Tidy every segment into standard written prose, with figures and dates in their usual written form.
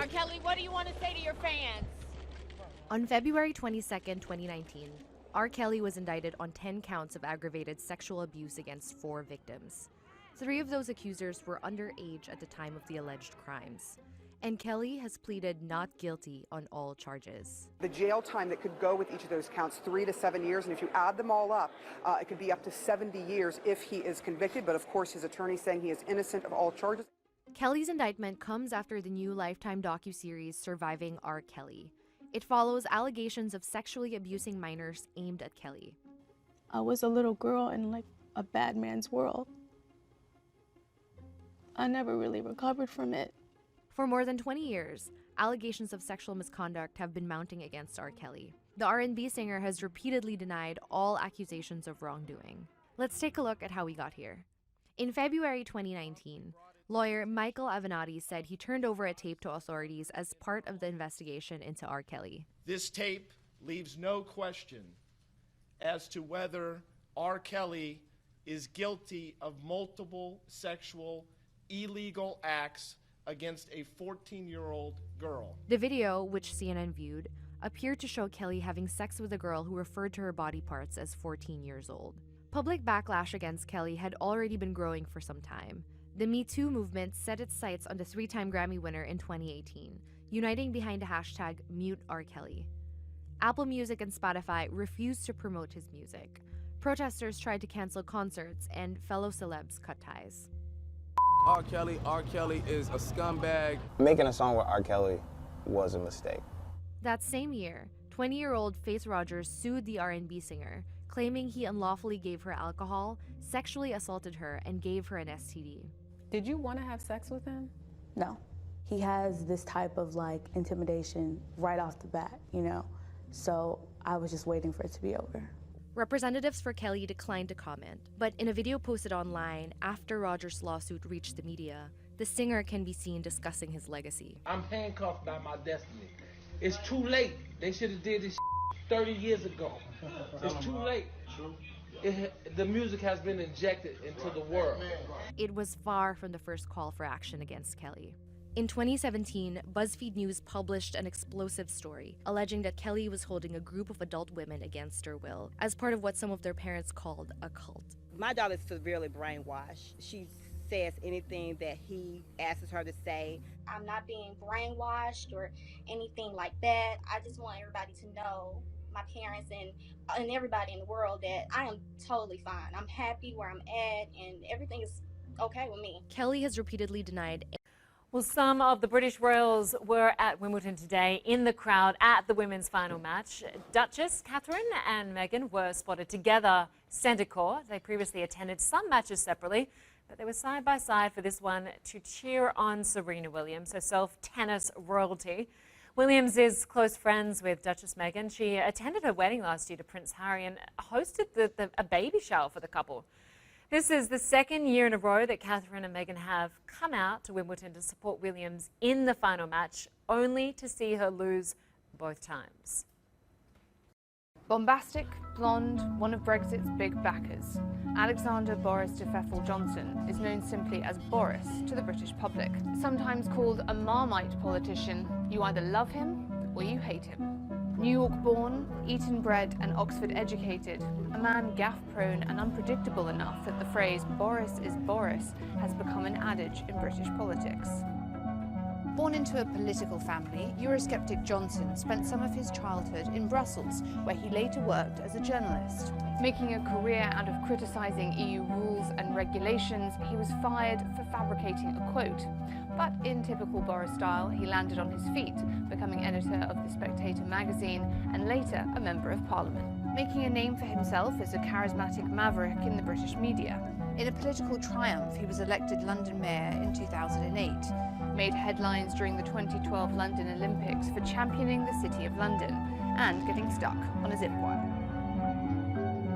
R. Kelly, what do you want to say to your fans? On February 22, 2019, R. Kelly was indicted on 10 counts of aggravated sexual abuse against 4 victims. 3 of those accusers were underage at the time of the alleged crimes. And Kelly has pleaded not guilty on all charges. The jail time that could go with each of those counts, 3 to 7 years, and if you add them all up, it could be up to 70 years if he is convicted, but of course his attorney saying he is innocent of all charges. Kelly's indictment comes after the new Lifetime docuseries Surviving R. Kelly. It follows allegations of sexually abusing minors aimed at Kelly. I was a little girl in like a bad man's world. I never really recovered from it. For more than 20 years, allegations of sexual misconduct have been mounting against R. Kelly. The R&B singer has repeatedly denied all accusations of wrongdoing. Let's take a look at how we got here. In February 2019, lawyer Michael Avenatti said he turned over a tape to authorities as part of the investigation into R. Kelly. This tape leaves no question as to whether R. Kelly is guilty of multiple sexual illegal acts against a 14-year-old girl. The video, which CNN viewed, appeared to show Kelly having sex with a girl who referred to her body parts as 14 years old. Public backlash against Kelly had already been growing for some time. The Me Too movement set its sights on the 3-time Grammy winner in 2018, uniting behind the hashtag #MuteRKelly. Apple Music and Spotify refused to promote his music. Protesters tried to cancel concerts, and fellow celebs cut ties. R. Kelly is a scumbag. Making a song with R. Kelly was a mistake. That same year, 20-year-old Faith Rogers sued the R&B singer, claiming he unlawfully gave her alcohol, sexually assaulted her, and gave her an STD. Did you want to have sex with him? No. He has this type of like intimidation right off the bat, you know? So I was just waiting for it to be over. Representatives for Kelly declined to comment, but in a video posted online after Rogers' lawsuit reached the media, the singer can be seen discussing his legacy. I'm handcuffed by my destiny. It's too late. They should have did this 30 years ago. It's too late. The music has been injected into the world. It was far from the first call for action against Kelly. In 2017, BuzzFeed News published an explosive story alleging that Kelly was holding a group of adult women against her will as part of what some of their parents called a cult. My daughter's severely brainwashed. She says anything that he asks her to say. I'm not being brainwashed or anything like that. I just want everybody to know, my parents and everybody in the world, that I am totally fine. I'm happy where I'm at and everything is okay with me. Kelly has repeatedly denied. Well, some of the British royals were at Wimbledon today in the crowd at the women's final match. Duchess Catherine and Meghan were spotted together centre court. They previously attended some matches separately, but they were side by side for this one to cheer on Serena Williams, herself tennis royalty. Williams is close friends with Duchess Meghan. She attended her wedding last year to Prince Harry and hosted a baby shower for the couple. This is the second year in a row that Catherine and Meghan have come out to Wimbledon to support Williams in the final match, only to see her lose both times. Bombastic, blonde, one of Brexit's big backers, Alexander Boris de Pfeffel Johnson is known simply as Boris to the British public. Sometimes called a Marmite politician, you either love him or you hate him. New York born, Eton bred and Oxford educated, a man gaffe-prone and unpredictable enough that the phrase Boris is Boris has become an adage in British politics. Born into a political family, Eurosceptic Johnson spent some of his childhood in Brussels, where he later worked as a journalist. Making a career out of criticising EU rules and regulations, he was fired for fabricating a quote. But in typical Boris style, he landed on his feet, becoming editor of The Spectator magazine and later a Member of Parliament. Making a name for himself as a charismatic maverick in the British media. In a political triumph, he was elected London Mayor in 2008. Made headlines during the 2012 London Olympics for championing the City of London and getting stuck on a zip wire.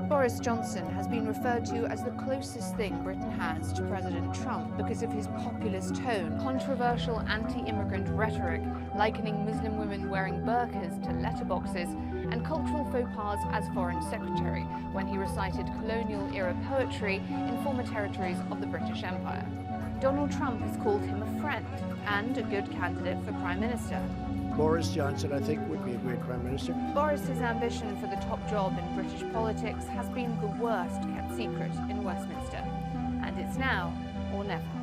Boris Johnson has been referred to as the closest thing Britain has to President Trump because of his populist tone, controversial anti-immigrant rhetoric, likening Muslim women wearing burqas to letterboxes, and cultural faux pas as Foreign Secretary when he recited colonial-era poetry in former territories of the British Empire. Donald Trump has called him a friend, and a good candidate for Prime Minister. Boris Johnson, I think, would be a great Prime Minister. Boris's ambition for the top job in British politics has been the worst kept secret in Westminster, and it's now or never.